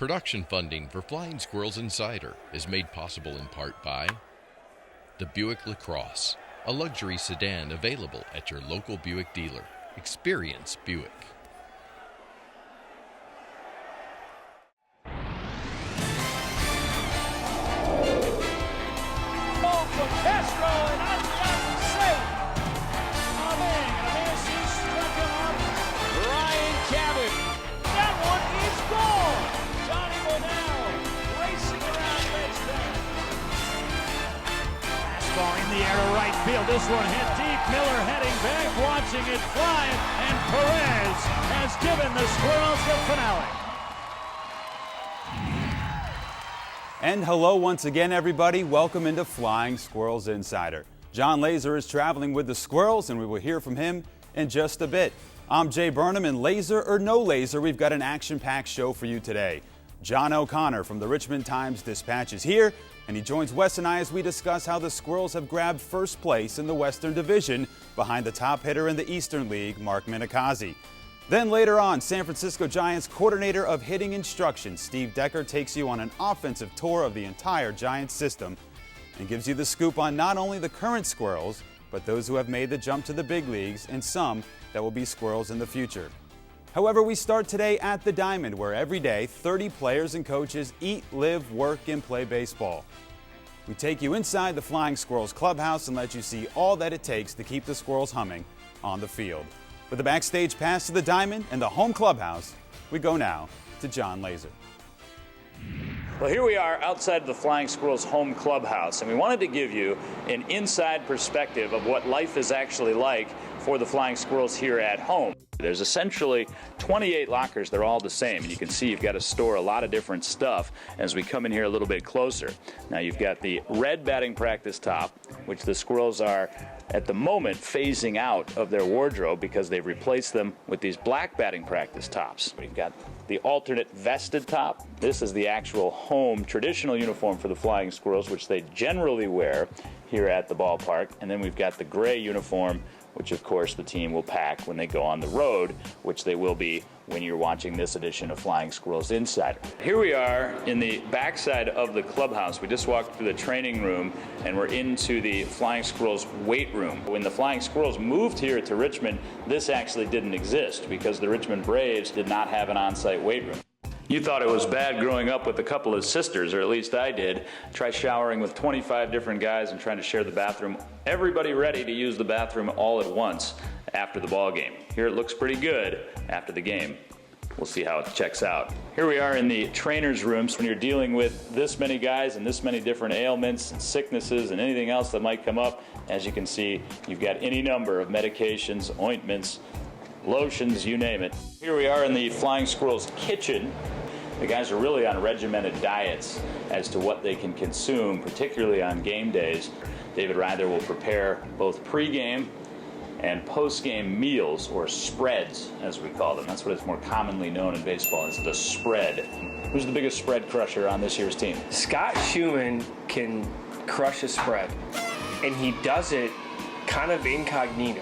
Production funding for Flying Squirrels Insider is made possible in part by the Buick LaCrosse, a luxury sedan available at your local Buick dealer. Experience Buick. In the air to right field. This one hit deep. Miller heading back, watching it fly, and Perez has given the Squirrels the finale. And hello once again, everybody. Welcome into Flying Squirrels Insider. John Laser is traveling with the Squirrels, and we will hear from him in just a bit. I'm Jay Burnham, and laser or no laser, we've got an action-packed show for you today. John O'Connor from the Richmond Times-Dispatch is here, and he joins Wes and I as we discuss how the Squirrels have grabbed first place in the Western Division behind the top hitter in the Eastern League, Mark Minicozzi. Then later on, San Francisco Giants coordinator of hitting instruction, Steve Decker, takes you on an offensive tour of the entire Giants system and gives you the scoop on not only the current Squirrels, but those who have made the jump to the big leagues and some that will be Squirrels in the future. However, we start today at the Diamond, where every day 30 players and coaches eat, live, work, and play baseball. We take you inside the Flying Squirrels clubhouse and let you see all that it takes to keep the Squirrels humming on the field. With the backstage pass to the Diamond and the home clubhouse, we go now to John Laser. Well, here we are outside the Flying Squirrels home clubhouse, and we wanted to give you an inside perspective of what life is actually like for the Flying Squirrels here at home. There's essentially 28 lockers. They're all the same. And you can see you've got to store a lot of different stuff as we come in here a little bit closer. Now you've got the red batting practice top, which the Squirrels are at the moment phasing out of their wardrobe because they've replaced them with these black batting practice tops. We've got the alternate vested top. This is the actual home traditional uniform for the Flying Squirrels, which they generally wear here at the ballpark. And then we've got the gray uniform, which of course the team will pack when they go on the road, which they will be when you're watching this edition of Flying Squirrels Insider. Here we are in the backside of the clubhouse. We just walked through the training room and we're into the Flying Squirrels weight room. When the Flying Squirrels moved here to Richmond, this actually didn't exist because the Richmond Braves did not have an on-site weight room. You thought it was bad growing up with a couple of sisters, or at least I did. Try showering with 25 different guys and trying to share the bathroom. Everybody ready to use the bathroom all at once after the ball game. Here it looks pretty good after the game. We'll see how it checks out. Here we are in the trainer's rooms. When you're dealing with this many guys and this many different ailments and sicknesses and anything else that might come up, as you can see, you've got any number of medications, ointments, lotions, you name it. Here we are in the Flying Squirrels kitchen. The guys are really on regimented diets as to what they can consume, particularly on game days. David Ryder will prepare both pregame and postgame meals, or spreads, as we call them. That's what it's more commonly known in baseball as the spread. Who's the biggest spread crusher on this year's team? Scott Schumann can crush a spread, and he does it kind of incognito.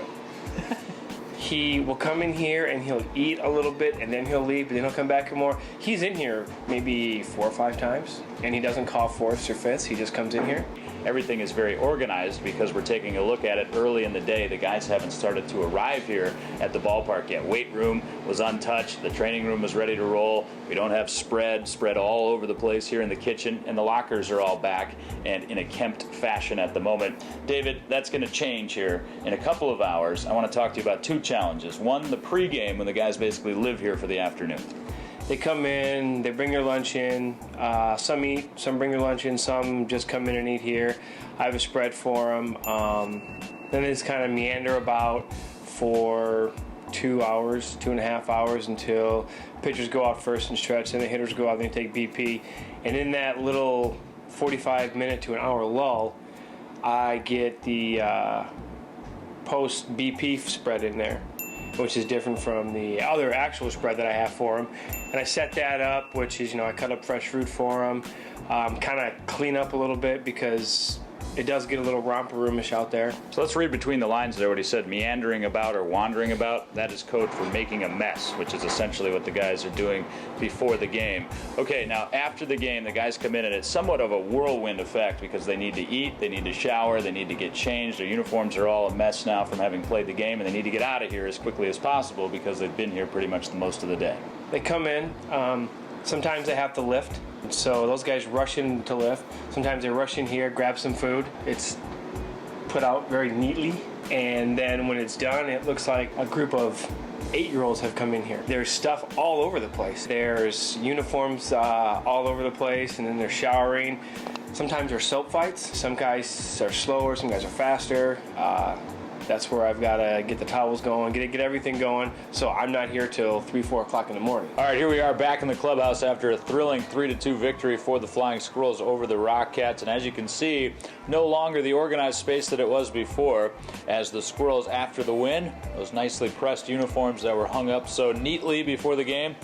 He will come in here and he'll eat a little bit and then he'll leave, but then he'll come back and more. He's in here maybe 4 or 5 times, and he doesn't call fourths or fifths. He just comes in here. Everything is very organized because we're taking a look at it early in the day. The guys haven't started to arrive here at the ballpark yet. Weight room was untouched. The training room was ready to roll. We don't have spread all over the place here in the kitchen, and the lockers are all back and in a kempt fashion at the moment. David, that's going to change here in a couple of hours. I want to talk to you about 2 challenges. One, the pregame, when the guys basically live here for the afternoon. They come in, they bring their lunch in, some eat, some bring their lunch in, some just come in and eat here. I have a spread for them. Then they just kind of meander about for 2 hours, 2.5 hours until pitchers go out first and stretch, then the hitters go out and they take BP. And in that little 45-minute to an hour lull, I get the post-BP spread in there, which is different from the other actual spread that I have for them. And I set that up, which is, I cut up fresh fruit for them, kind of clean up a little bit because it does get a little romper roomish out there. So let's read between the lines there what he said, meandering about or wandering about. That is code for making a mess, which is essentially what the guys are doing before the game. Okay, now after the game, the guys come in and it's somewhat of a whirlwind effect because they need to eat, they need to shower, they need to get changed. Their uniforms are all a mess now from having played the game, and they need to get out of here as quickly as possible because they've been here pretty much the most of the day. They come in, sometimes they have to lift. So those guys rush in to lift. Sometimes they rush in here, grab some food. It's put out very neatly. And then when it's done, it looks like a group of 8-year-olds have come in here. There's stuff all over the place. There's uniforms all over the place, and then they're showering. Sometimes there's soap fights. Some guys are slower, some guys are faster. That's where I've got to get the towels going, get everything going, so I'm not here till 3, 4 o'clock in the morning. All right, here we are back in the clubhouse after a thrilling 3-2 victory for the Flying Squirrels over the Rockcats. And as you can see, no longer the organized space that it was before, as the Squirrels, after the win, those nicely pressed uniforms that were hung up so neatly before the game,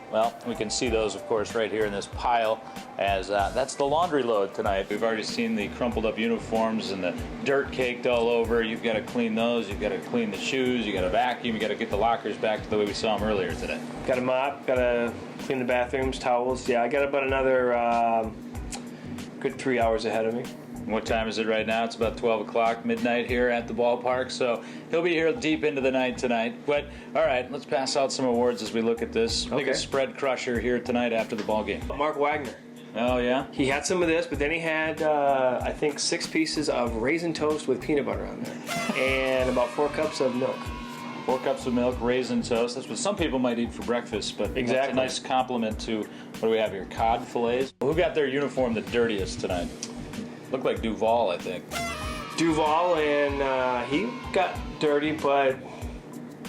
well, we can see those, of course, right here in this pile, as that's the laundry load tonight. We've already seen the crumpled up uniforms and the dirt caked all over. You've got to clean those. You've got to clean the shoes. You've got to vacuum. You've got to get the lockers back to the way we saw them earlier today. Got to mop. Got to clean the bathrooms, towels. Yeah, I got about another good 3 hours ahead of me. What time is it right now? It's about 12 o'clock, midnight here at the ballpark. So he'll be here deep into the night tonight. But, all right, let's pass out some awards as we look at this. Okay. Biggest spread crusher here tonight after the ball game. Mark Wagner. Oh, yeah? He had some of this, but then he had, I think, 6 pieces of raisin toast with peanut butter on there. And about 4 cups of milk. 4 cups of milk, raisin toast. That's what some people might eat for breakfast, but exactly. That's a nice compliment to, what do we have here, cod fillets? Who got their uniform the dirtiest tonight? Looked like Duval, I think. Duval, and he got dirty, but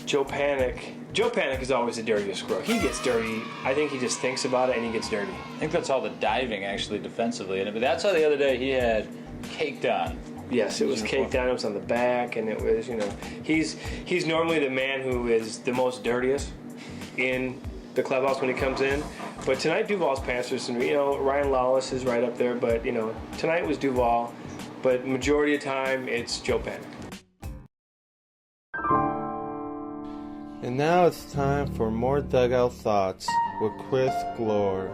Joe Panic is always the dirtiest squirrel. He gets dirty. I think he just thinks about it and he gets dirty. I think that's all the diving, actually, defensively in it. But that's how the other day he had caked on. Yes, it was caked on. It was on the back, and it was, he's normally the man who is the most dirtiest in the clubhouse when he comes in. But tonight, Duval's pants are some, Ryan Lawless is right up there, but, tonight was Duval. But majority of the time, it's Joe Panic. And now it's time for more Dugout Thoughts with Chris Glore.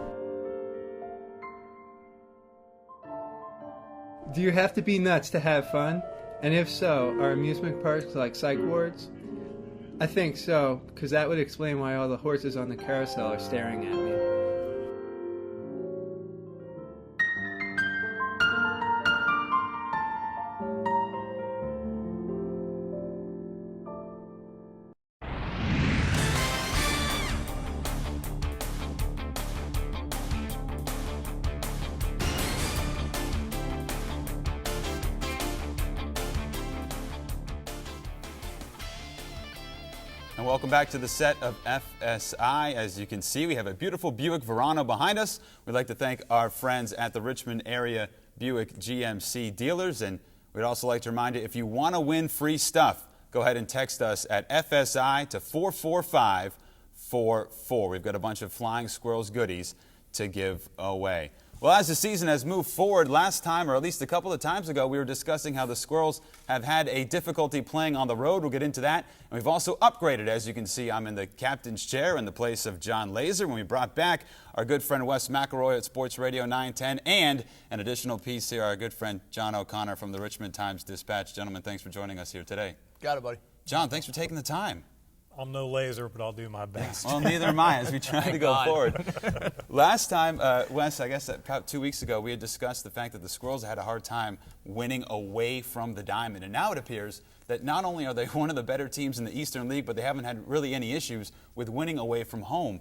Do you have to be nuts to have fun? And if so, are amusement parks like psych wards? I think so, because that would explain why all the horses on the carousel are staring at me. And welcome back to the set of FSI. As you can see, we have a beautiful Buick Verano behind us. We'd like to thank our friends at the Richmond area Buick GMC dealers. And we'd also like to remind you, if you want to win free stuff, go ahead and text us at FSI to 44544. We've got a bunch of Flying Squirrels goodies to give away. Well, as the season has moved forward, last time, or at least a couple of times ago, we were discussing how the Squirrels have had a difficulty playing on the road. We'll get into that. And we've also upgraded. As you can see, I'm in the captain's chair in the place of John Laser when we brought back our good friend Wes McElroy at Sports Radio 910, and an additional piece here, our good friend John O'Connor from the Richmond Times-Dispatch. Gentlemen, thanks for joining us here today. Got it, buddy. John, thanks for taking the time. I'm no laser, but I'll do my best. Well, neither am I as we try to go forward. Last time, Wes, I guess about 2 weeks ago, we had discussed the fact that the Squirrels had a hard time winning away from the diamond. And now it appears that not only are they one of the better teams in the Eastern League, but they haven't had really any issues with winning away from home.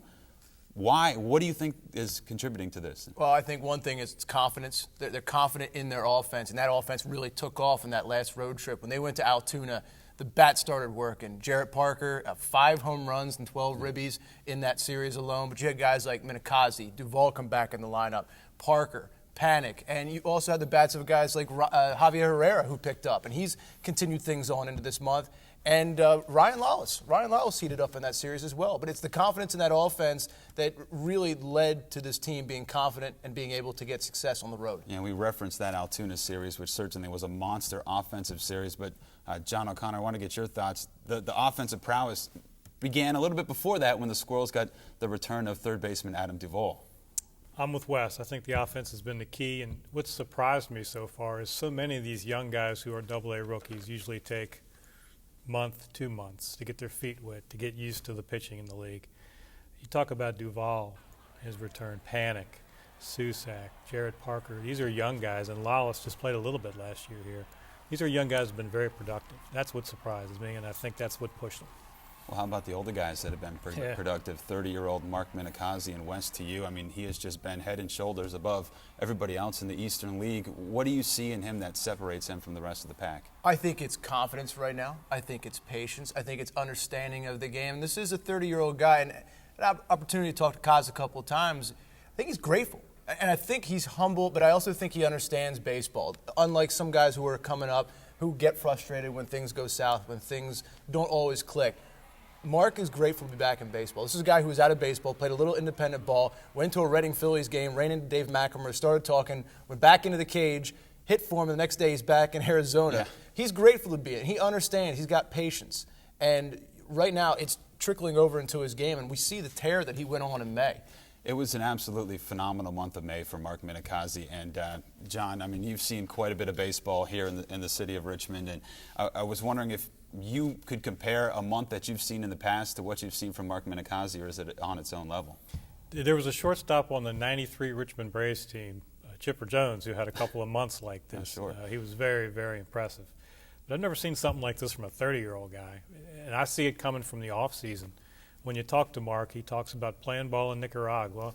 Why? What do you think is contributing to this? Well, I think one thing is confidence. They're confident in their offense, and that offense really took off in that last road trip. When they went to Altoona, the bat started working. Jarrett Parker, 5 home runs and 12 ribbies in that series alone. But you had guys like Minicozzi, Duval come back in the lineup, Parker, Panic. And you also had the bats of guys like Javier Herrera who picked up. And he's continued things on into this month. And Ryan Lawless heated up in that series as well. But it's the confidence in that offense that really led to this team being confident and being able to get success on the road. Yeah, we referenced that Altoona series, which certainly was a monster offensive series. But John O'Connor, I want to get your thoughts. The offensive prowess began a little bit before that when the Squirrels got the return of third baseman Adam Duvall. I'm with Wes. I think the offense has been the key. And what surprised me so far is so many of these young guys who are AA rookies usually take month, 2 months to get their feet wet, to get used to the pitching in the league. You talk about Duvall, his return, Panic, Susac, Jared Parker. These are young guys, and Lawless just played a little bit last year here. These are young guys who have been very productive. That's what surprises me, and I think that's what pushed them. Well, how about the older guys that have been productive? 30-year-old Mark Minicozzi and West to you. I mean, he has just been head and shoulders above everybody else in the Eastern League. What do you see in him that separates him from the rest of the pack? I think it's confidence right now. I think it's patience. I think it's understanding of the game. This is a 30-year-old guy, and an opportunity to talk to Kaz a couple of times. I think he's grateful, and I think he's humble, but I also think he understands baseball. Unlike some guys who are coming up who get frustrated when things go south, when things don't always click. Mark is grateful to be back in baseball. This is a guy who was out of baseball, played a little independent ball, went to a Reading Phillies game, ran into Dave McElroy, started talking, went back into the cage, hit for him. The next day he's back in Arizona. Yeah. He's grateful to be in. He understands. He's got patience. And right now it's trickling over into his game, and we see the tear that he went on in May. It was an absolutely phenomenal month of May for Mark Minicozzi. And, John, I mean, you've seen quite a bit of baseball here in the city of Richmond. And I was wondering if you could compare a month that you've seen in the past to what you've seen from Mark Minicozzi, or is it on its own level? There was a shortstop on the 93 Richmond Braves team, Chipper Jones, who had a couple of months like this. Sure. He was very, very impressive. But I've never seen something like this from a 30-year-old guy. And I see it coming from the offseason. When you talk to Mark, he talks about playing ball in Nicaragua,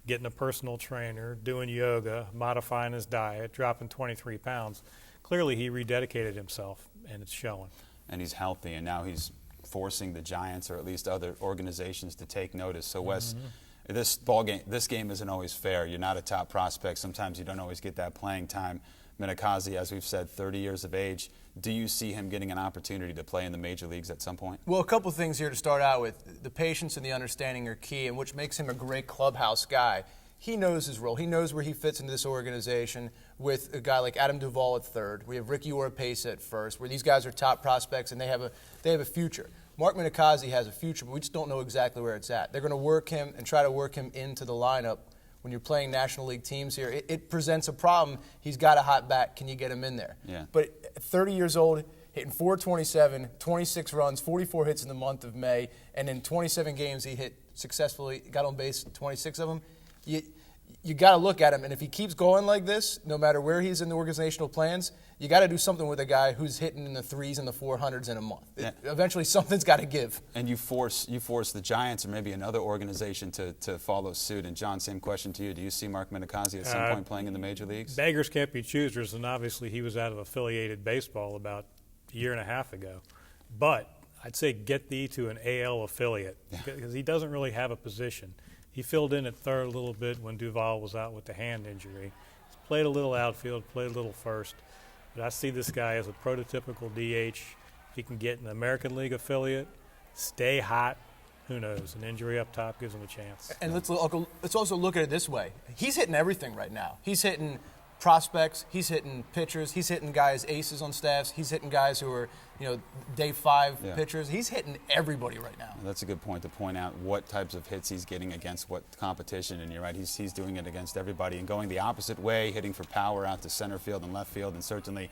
getting a personal trainer, doing yoga, modifying his diet, dropping 23 pounds. Clearly, he rededicated himself, and it's showing. And he's healthy, and now he's forcing the Giants or at least other organizations to take notice. So, Wes, this game isn't always fair. You're not a top prospect. Sometimes you don't always get that playing time. Minicozzi, as we've said, 30 years of age. Do you see him getting an opportunity to play in the major leagues at some point? Well, a couple things here to start out with. The patience and the understanding are key, and which makes him a great clubhouse guy. He knows his role. He knows where he fits into this organization with a guy like Adam Duvall at third. We have Ricky Oropesa at first, where these guys are top prospects and they have a future. Mark Minicozzi has a future, but we just don't know exactly where it's at. They're going to work him and try to work him into the lineup. When you're playing National League teams here, it presents a problem. He's got a hot bat. Can you get him in there? Yeah. But at 30 years old, hitting .427, 26 runs, 44 hits in the month of May, and in 27 games he hit successfully, got on base 26 of them. You got to look at him, and if he keeps going like this, no matter where he's in the organizational plans, you got to do something with a guy who's hitting in the 3s and the 400s in a month. Yeah. Eventually, something's got to give. And you force the Giants or maybe another organization to follow suit. And John, same question to you. Do you see Mark Minicozzi at some point playing in the major leagues? Beggars can't be choosers, and obviously he was out of affiliated baseball about a year and a half ago. But I'd say get thee to an AL affiliate because he doesn't really have a position. He filled in at third a little bit when Duvall was out with the hand injury. He's played a little outfield, played a little first. But I see this guy as a prototypical DH. If he can get an American League affiliate, stay hot, who knows? An injury up top gives him a chance. And let's also look at it this way. He's hitting everything right now. He's hitting prospects. He's hitting pitchers. He's hitting guys, aces on staffs. He's hitting guys who are, day 5 pitchers. He's hitting everybody right now. That's a good point to point out what types of hits he's getting against what competition. And you're right, he's doing it against everybody and going the opposite way, hitting for power out to center field and left field. And certainly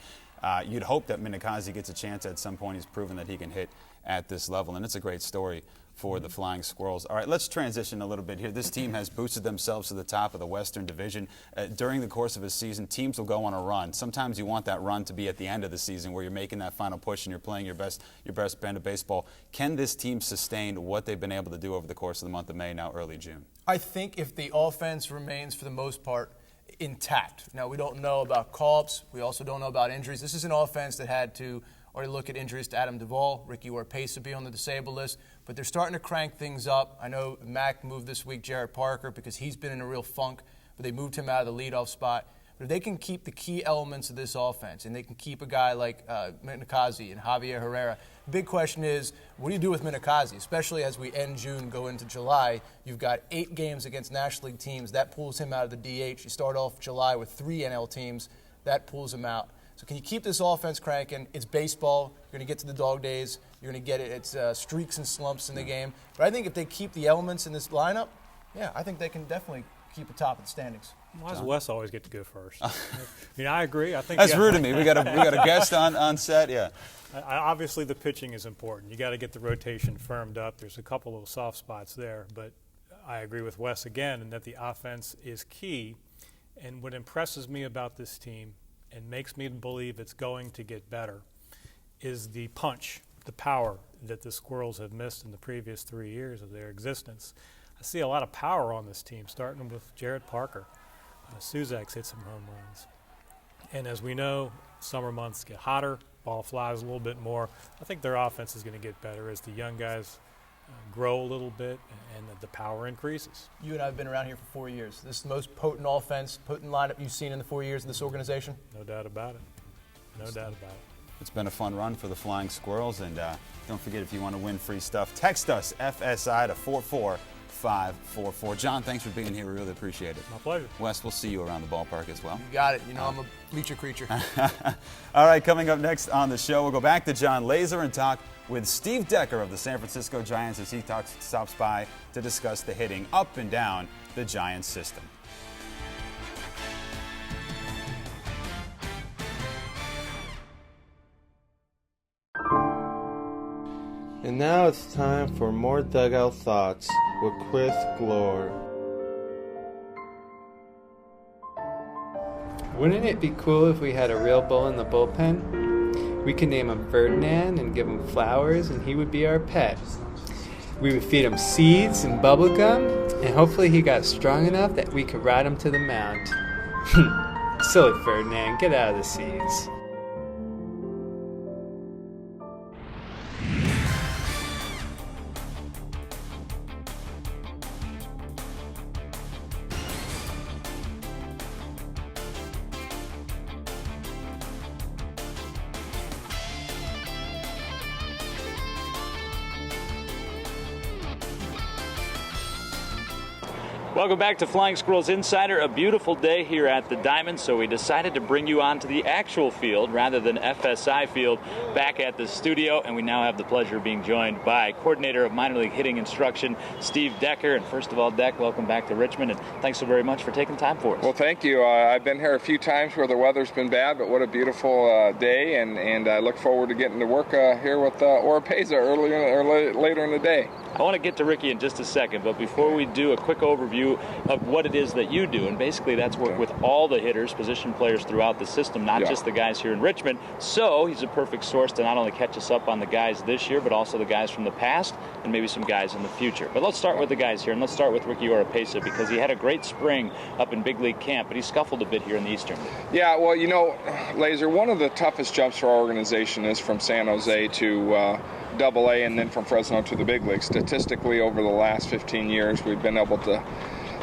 you'd hope that Minicozzi gets a chance at some point. He's proven that he can hit at this level. And it's a great story for the Flying Squirrels. All right, let's transition a little bit here. This team has boosted themselves to the top of the Western Division. During the course of a season, teams will go on a run. Sometimes you want that run to be at the end of the season where you're making that final push and you're playing your best brand of baseball. Can this team sustain what they've been able to do over the course of the month of May, now early June? I think if the offense remains, for the most part, intact. Now, we don't know about call-ups. We also don't know about injuries. This is an offense that had to already look at injuries to Adam Duvall, Ricky Oropesa be on the disabled list, but they're starting to crank things up. I know Mac moved this week Jared Parker because he's been in a real funk, but they moved him out of the leadoff spot. But if they can keep the key elements of this offense, and they can keep a guy like Minicozzi and Javier Herrera, the big question is, what do you do with Minicozzi, especially as we end June, go into July? You've got 8 games against National League teams. That pulls him out of the DH. You start off July with 3 NL teams. That pulls him out. So can you keep this offense cranking? It's baseball. You're going to get to the dog days. You're going to get it. It's streaks and slumps in the game. But I think if they keep the elements in this lineup, yeah, I think they can definitely keep the top of the standings. Why does Wes always get to go first? I agree. I think that's rude of me. We got a guest on set. Yeah. Obviously, the pitching is important. You got to get the rotation firmed up. There's a couple of soft spots there, but I agree with Wes again in that the offense is key. And what impresses me about this team and makes me believe it's going to get better is the punch, the power that the Squirrels have missed in the previous 3 years of their existence. I see a lot of power on this team, starting with Jared Parker. Suzak's hit some home runs. And as we know, summer months get hotter, ball flies a little bit more. I think their offense is going to get better as the young guys grow a little bit and the power increases. You and I have been around here for 4 years. This is the most potent offense, potent lineup you've seen in the 4 years of this organization? No doubt about it. No doubt about it. It's been a fun run for the Flying Squirrels, and don't forget, if you want to win free stuff, text us FSI to 44544. John, thanks for being here. We really appreciate it. My pleasure. Wes, we'll see you around the ballpark as well. You got it. You know, I'm a bleacher creature. All right, coming up next on the show, we'll go back to John Laser and talk with Steve Decker of the San Francisco Giants as he stops by to discuss the hitting up and down the Giants system. And now it's time for more Dugout Thoughts with Chris Glore. Wouldn't it be cool if we had a real bull in the bullpen? We could name him Ferdinand and give him flowers, and he would be our pet. We would feed him seeds and bubble gum, and hopefully he got strong enough that we could ride him to the mound. Silly Ferdinand, get out of the seeds. Welcome back to Flying Squirrels Insider. A beautiful day here at the Diamond, so we decided to bring you onto the actual field rather than FSI field back at the studio, and we now have the pleasure of being joined by coordinator of minor league hitting instruction, Steve Decker. And first of all, Deck, welcome back to Richmond, and thanks so very much for taking time for us. Well, thank you. I've been here a few times where the weather's been bad, but what a beautiful day, and I look forward to getting to work here with Oropesa later in the day. I want to get to Ricky in just a second, but before we do, a quick overview of what it is that you do, and basically that's work with all the hitters, position players throughout the system, not just the guys here in Richmond. So he's a perfect source to not only catch us up on the guys this year, but also the guys from the past and maybe some guys in the future. But let's start with the guys here, and let's start with Ricky Oropesa, because he had a great spring up in big league camp, but he scuffled a bit here in the Eastern. Yeah, well, you know, Laser, one of the toughest jumps for our organization is from San Jose to Double-A and then from Fresno to the big leagues. Statistically, over the last 15 years, we've been able to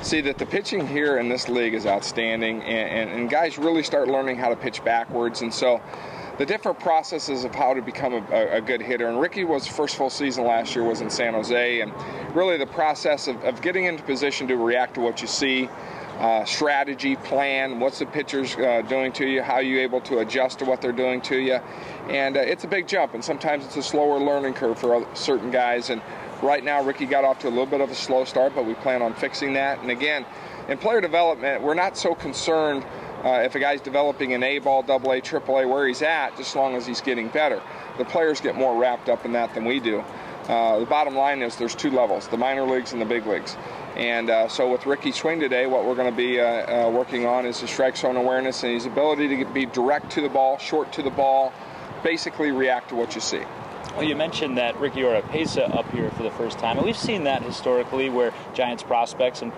see that the pitching here in this league is outstanding, and guys really start learning how to pitch backwards. And so the different processes of how to become a good hitter. And Ricky's first full season last year was in San Jose, and really the process of getting into position to react to what you see, strategy, plan, what's the pitcher's doing to you, how are you able to adjust to what they're doing to you. And it's a big jump, and sometimes it's a slower learning curve for certain guys. And right now, Ricky got off to a little bit of a slow start, but we plan on fixing that. And again, in player development, we're not so concerned if a guy's developing an A-ball, Double-A, Triple-A, where he's at, just as long as he's getting better. The players get more wrapped up in that than we do. The bottom line is there's two levels, the minor leagues and the big leagues. And so with Ricky's swing today, what we're going to be working on is his strike zone awareness and his ability to be direct to the ball, short to the ball, basically react to what you see. Well, you mentioned that Ricky Oropesa up here for the first time, and we've seen that historically where Giants prospects in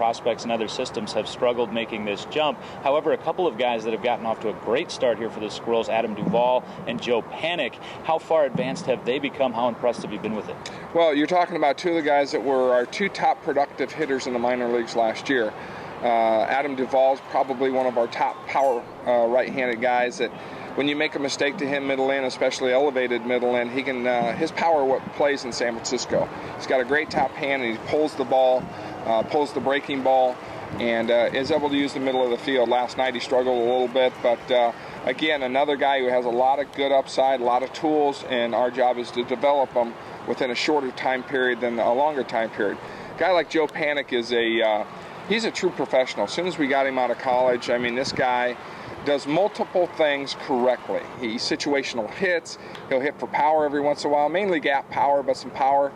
other systems have struggled making this jump. However, a couple of guys that have gotten off to a great start here for the Squirrels, Adam Duvall and Joe Panik, how far advanced have they become? How impressed have you been with it? Well, you're talking about two of the guys that were our two top productive hitters in the minor leagues last year. Adam Duvall's probably one of our top power right-handed guys that when you make a mistake to him middle in, especially elevated middle in, he can his power what plays in San Francisco. He's got a great top hand, and he pulls the ball, pulls the breaking ball, and is able to use the middle of the field. Last night he struggled a little bit, but again, another guy who has a lot of good upside, a lot of tools, and our job is to develop them within a shorter time period than a longer time period. A guy like Joe Panik is he's a true professional. As soon as we got him out of college, I mean, this guy does multiple things correctly. He situational hits. He'll hit for power every once in a while, mainly gap power, but some power.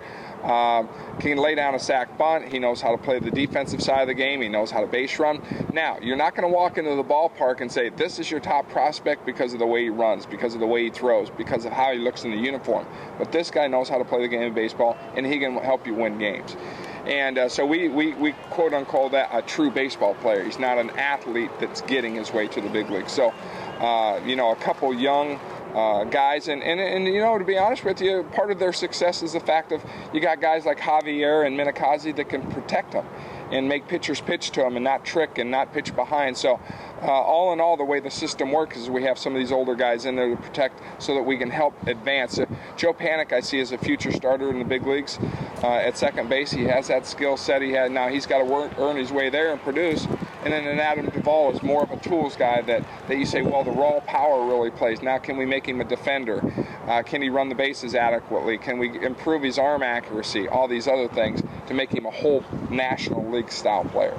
Can lay down a sack bunt. He knows how to play the defensive side of the game. He knows how to base run. Now, you're not going to walk into the ballpark and say, this is your top prospect because of the way he runs, because of the way he throws, because of how he looks in the uniform. But this guy knows how to play the game of baseball, and he can help you win games. And so we quote-unquote that a true baseball player. He's not an athlete that's getting his way to the big league. So, a couple young guys, and to be honest with you, part of their success is the fact of you got guys like Javier and Minicozzi that can protect them and make pitchers pitch to them and not trick and not pitch behind. So all in all, the way the system works is we have some of these older guys in there to protect so that we can help advance. Joe Panik I see as a future starter in the big leagues at second base. He has that skill set. Now he's got to earn his way there and produce. And then an Adam Duvall is more of a tools guy that you say, well, the raw power really plays. Now can we make him a defender? Can he run the bases adequately? Can we improve his arm accuracy? All these other things to make him a whole National League style player.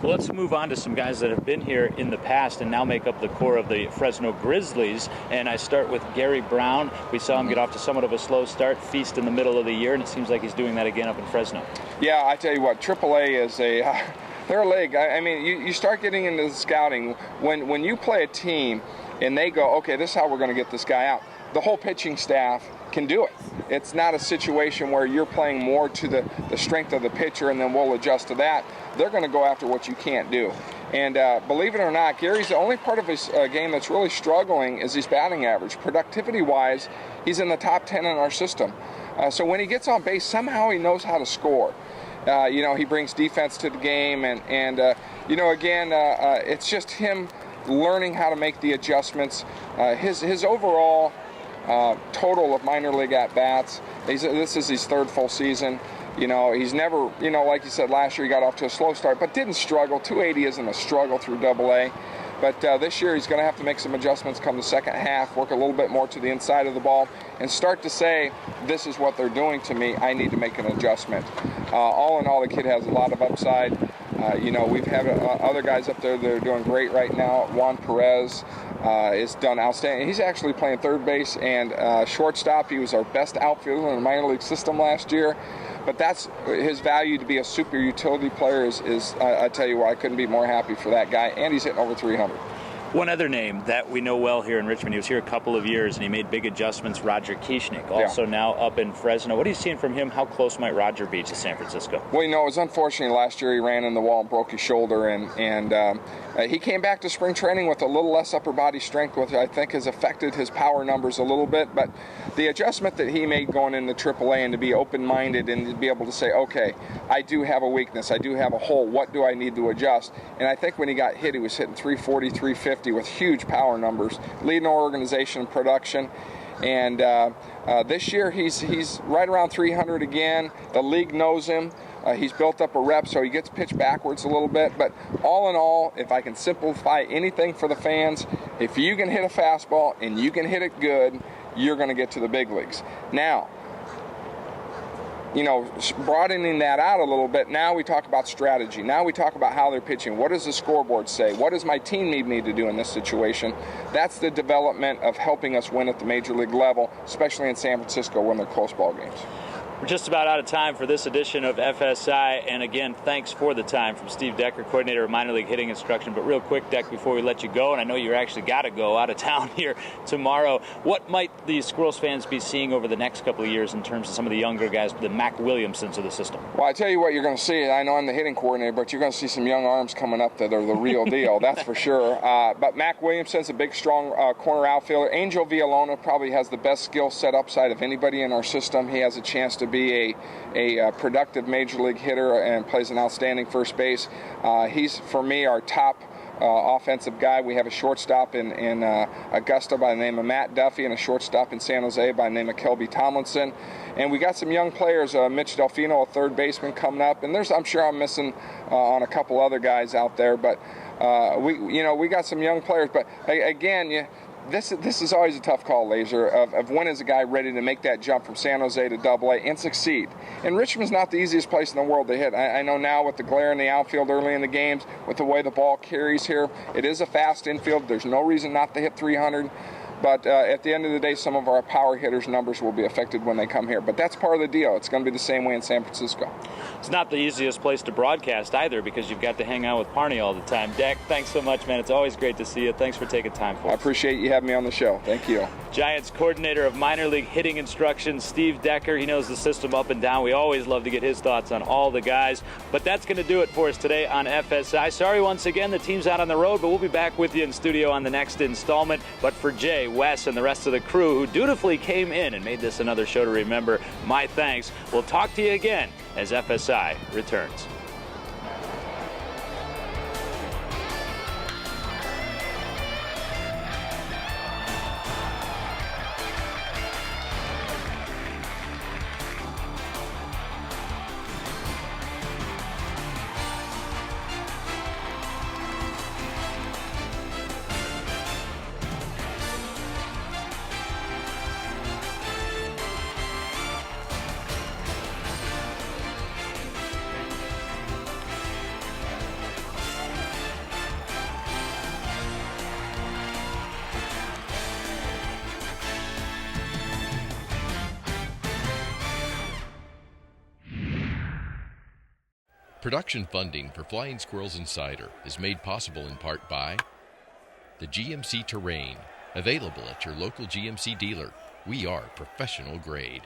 Well, let's move on to some guys that have been here in the past and now make up the core of the Fresno Grizzlies. And I start with Gary Brown. We saw him get off to somewhat of a slow start, feast in the middle of the year, and it seems like he's doing that again up in Fresno. Yeah, I tell you what, AAA is they're a league. I mean, you start getting into the scouting. When you play a team and they go, okay, this is how we're going to get this guy out, the whole pitching staff can do it. It's not a situation where you're playing more to the strength of the pitcher and then we'll adjust to that. They're going to go after what you can't do. And believe it or not, Gary's the only part of his game that's really struggling is his batting average. Productivity-wise, he's in the top 10 in our system. So when he gets on base, somehow he knows how to score. He brings defense to the game, and it's just him learning how to make the adjustments. His overall total of minor league at-bats, this is his third full season. He's never, like you said, last year he got off to a slow start, but didn't struggle. 280 isn't a struggle through AA. But this year he's going to have to make some adjustments come the second half, work a little bit more to the inside of the ball, and start to say, this is what they're doing to me, I need to make an adjustment. All in all, the kid has a lot of upside. We've had other guys up there that are doing great right now. Juan Perez is done outstanding. He's actually playing third base and shortstop. He was our best outfielder in the minor league system last year. But that's his value to be a super utility player is I tell you what, I couldn't be more happy for that guy. And he's hitting over 300. One other name that we know well here in Richmond, he was here a couple of years and he made big adjustments, Roger Kieschnick, also now up in Fresno. What are you seeing from him? How close might Roger be to San Francisco? Well, it was unfortunate last year he ran in the wall and broke his shoulder, and he came back to spring training with a little less upper body strength, which I think has affected his power numbers a little bit. But the adjustment that he made going into AAA and to be open-minded and to be able to say, okay, I do have a weakness, I do have a hole, what do I need to adjust? And I think when he got hit, he was hitting 340, 350 with huge power numbers, leading our organization in production. And this year he's right around 300 again. The league knows him. He's built up a rep, so he gets pitched backwards a little bit. But all in all, if I can simplify anything for the fans, if you can hit a fastball and you can hit it good, you're going to get to the big leagues. Now, broadening that out a little bit, now we talk about strategy. Now we talk about how they're pitching. What does the scoreboard say? What does my team need me to do in this situation? That's the development of helping us win at the major league level, especially in San Francisco when they're close ball games. We're just about out of time for this edition of FSI, and again, thanks for the time from Steve Decker, coordinator of minor league hitting instruction. But real quick, Deck, before we let you go, and I know you're actually got to go out of town here tomorrow, what might the Squirrels fans be seeing over the next couple of years in terms of some of the younger guys, the Mac Williamsons of the system? Well, I tell you what you're going to see. I know I'm the hitting coordinator, but you're going to see some young arms coming up that are the real deal, that's for sure. But Mac Williamson's a big, strong corner outfielder. Angel Villalona probably has the best skill set upside of anybody in our system. He has a chance to be a productive major league hitter and plays an outstanding first base. He's, for me, our top offensive guy. We have a shortstop in Augusta by the name of Matt Duffy and a shortstop in San Jose by the name of Kelby Tomlinson. And we got some young players, Mitch Delfino, a third baseman, coming up. And I'm sure I'm missing on a couple other guys out there, but we got some young players. But again, this is always a tough call, Laser, of when is a guy ready to make that jump from San Jose to AA and succeed. And Richmond's not the easiest place in the world to hit. I know now with the glare in the outfield early in the games, with the way the ball carries here, it is a fast infield. There's no reason not to hit 300. But at the end of the day, some of our power hitters' numbers will be affected when they come here. But that's part of the deal. It's going to be the same way in San Francisco. It's not the easiest place to broadcast either, because you've got to hang out with Parney all the time. Deck, thanks so much, man. It's always great to see you. Thanks for taking time for us. I appreciate you having me on the show. Thank you. Giants coordinator of minor league hitting instruction, Steve Decker. He knows the system up and down. We always love to get his thoughts on all the guys. But that's going to do it for us today on FSI. Sorry once again, the team's out on the road, but we'll be back with you in studio on the next installment. But for Jay, Wes, and the rest of the crew who dutifully came in and made this another show to remember, my thanks. We'll talk to you again as FSI returns. Production funding for Flying Squirrels Insider is made possible in part by the GMC Terrain, available at your local GMC dealer. We are professional grade.